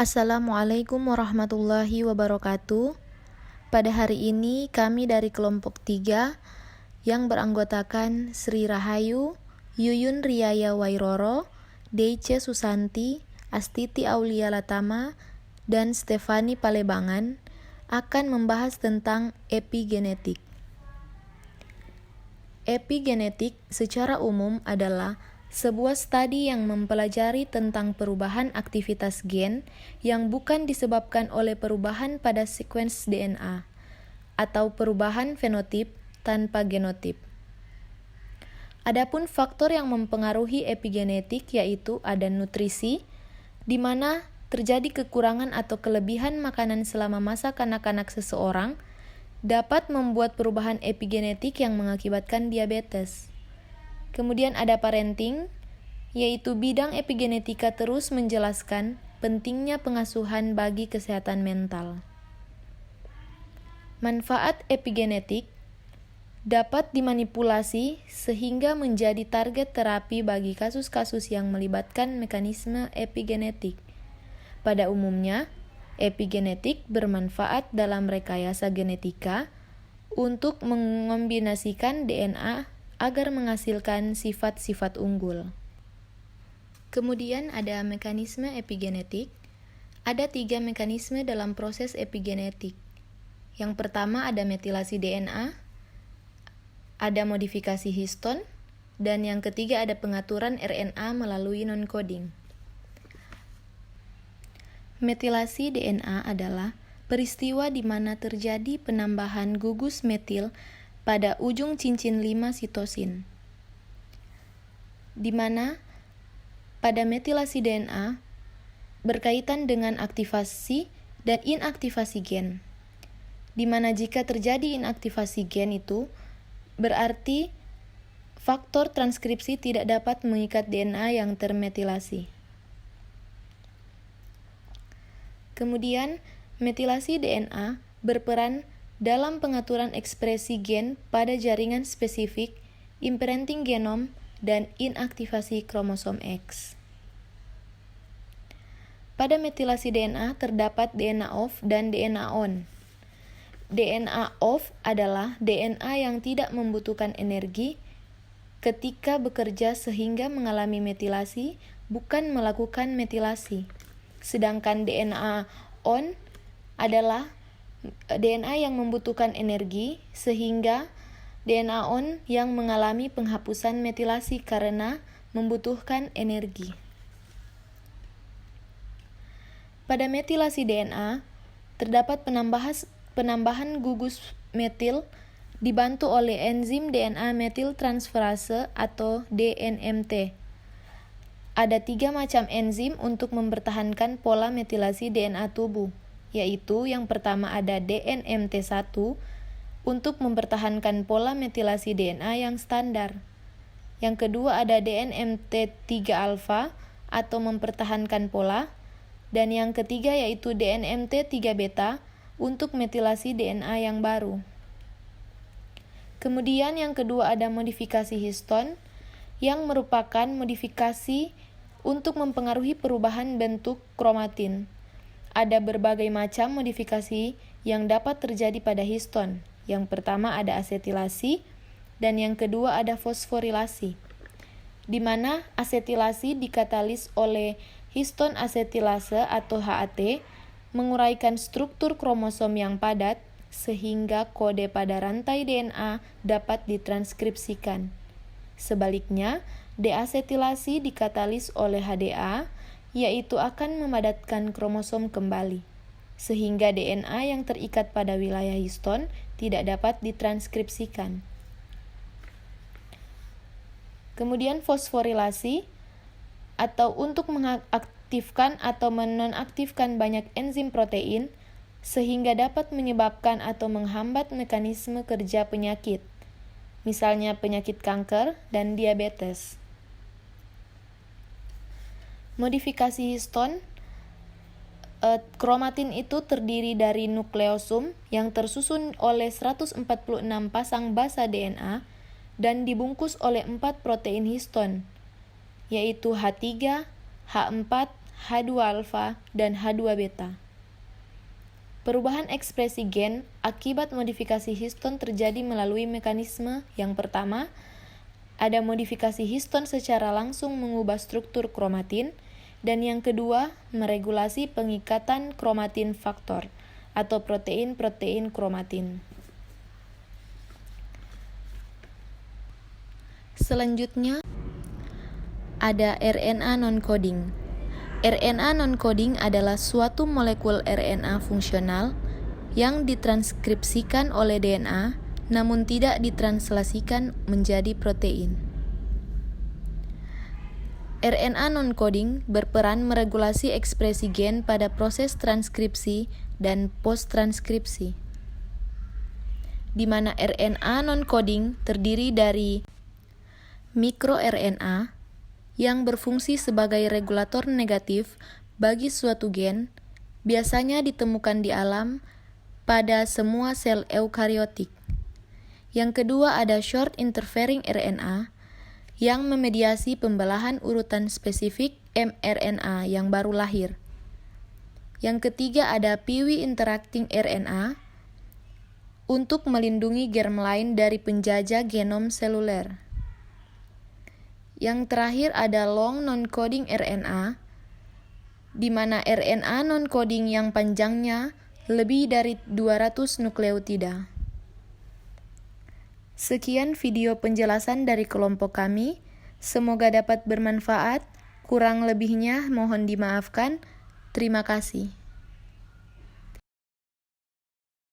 Assalamualaikum warahmatullahi wabarakatuh. Pada hari ini kami dari kelompok 3 yang beranggotakan Sri Rahayu, Yuyun Riaya Wairoro, Deice Susanti, Astiti Aulia Latama, dan Stefani Palebangan akan membahas tentang epigenetik. Epigenetik secara umum adalah sebuah studi yang mempelajari tentang perubahan aktivitas gen yang bukan disebabkan oleh perubahan pada sekuens DNA atau perubahan fenotip tanpa genotip. Adapun faktor yang mempengaruhi epigenetik yaitu ada nutrisi, di mana terjadi kekurangan atau kelebihan makanan selama masa kanak-kanak seseorang dapat membuat perubahan epigenetik yang mengakibatkan diabetes. Kemudian ada parenting, yaitu bidang epigenetika terus menjelaskan pentingnya pengasuhan bagi kesehatan mental. Manfaat epigenetik dapat dimanipulasi sehingga menjadi target terapi bagi kasus-kasus yang melibatkan mekanisme epigenetik. Pada umumnya, epigenetik bermanfaat dalam rekayasa genetika untuk mengombinasikan DNA agar menghasilkan sifat-sifat unggul. Kemudian ada mekanisme epigenetik. Ada 3 mekanisme dalam proses epigenetik. Yang pertama ada metilasi DNA, ada modifikasi histon, dan yang ketiga ada pengaturan RNA melalui non-coding. Metilasi DNA adalah peristiwa di mana terjadi penambahan gugus metil pada ujung cincin 5 sitosin, di mana pada metilasi DNA berkaitan dengan aktivasi dan inaktivasi gen, di mana jika terjadi inaktivasi gen itu berarti faktor transkripsi tidak dapat mengikat DNA yang termetilasi. Kemudian, metilasi DNA berperan dalam pengaturan ekspresi gen pada jaringan spesifik, imprinting genom, dan inaktivasi kromosom X. Pada metilasi DNA terdapat DNA off dan DNA on. DNA off adalah DNA yang tidak membutuhkan energi ketika bekerja sehingga mengalami metilasi, bukan melakukan metilasi. Sedangkan DNA on adalah DNA yang membutuhkan energi, sehingga DNA on yang mengalami penghapusan metilasi karena membutuhkan energi. Pada metilasi DNA, terdapat penambahan gugus metil dibantu oleh enzim DNA metil transferase atau DNMT. Ada 3 macam enzim untuk mempertahankan pola metilasi DNA tubuh, yaitu yang pertama ada DNMT1 untuk mempertahankan pola metilasi DNA yang standar. Yang kedua ada DNMT3-alfa atau mempertahankan pola, dan yang ketiga yaitu DNMT3-beta untuk metilasi DNA yang baru. Kemudian yang kedua ada modifikasi histon yang merupakan modifikasi untuk mempengaruhi perubahan bentuk kromatin. Ada berbagai macam modifikasi yang dapat terjadi pada histon. Yang pertama ada asetilasi, dan yang kedua ada fosforilasi, di mana asetilasi dikatalis oleh histon asetilase atau HAT, menguraikan struktur kromosom yang padat sehingga kode pada rantai DNA dapat ditranskripsikan. Sebaliknya, deasetilasi dikatalis oleh HDA, yaitu akan memadatkan kromosom kembali, sehingga DNA yang terikat pada wilayah histon tidak dapat ditranskripsikan. Kemudian fosforilasi, atau untuk mengaktifkan atau menonaktifkan banyak enzim protein, sehingga dapat menyebabkan atau menghambat mekanisme kerja penyakit, misalnya penyakit kanker dan diabetes. Modifikasi histon, kromatin itu terdiri dari nukleosum yang tersusun oleh 146 pasang basa DNA dan dibungkus oleh 4 protein histon, yaitu H3, H4, H2-alfa, dan H2-beta. Perubahan ekspresi gen akibat modifikasi histon terjadi melalui mekanisme yang pertama, ada modifikasi histon secara langsung mengubah struktur kromatin, dan yang kedua, meregulasi pengikatan kromatin faktor atau protein-protein kromatin. Selanjutnya, ada RNA non-coding. RNA non-coding adalah suatu molekul RNA fungsional yang ditranskripsikan oleh DNA namun tidak ditranslasikan menjadi protein. RNA non-coding berperan meregulasi ekspresi gen pada proses transkripsi dan post-transkripsi, di mana RNA non-coding terdiri dari mikroRNA yang berfungsi sebagai regulator negatif bagi suatu gen, biasanya ditemukan di alam pada semua sel eukariotik. Yang kedua ada short interfering RNA yang memediasi pembelahan urutan spesifik mRNA yang baru lahir. Yang ketiga ada PIWI interacting RNA untuk melindungi germline dari penjajah genom seluler. Yang terakhir ada long non-coding RNA, di mana RNA non-coding yang panjangnya lebih dari 200 nukleotida. Sekian video penjelasan dari kelompok kami, semoga dapat bermanfaat, kurang lebihnya mohon dimaafkan. Terima kasih.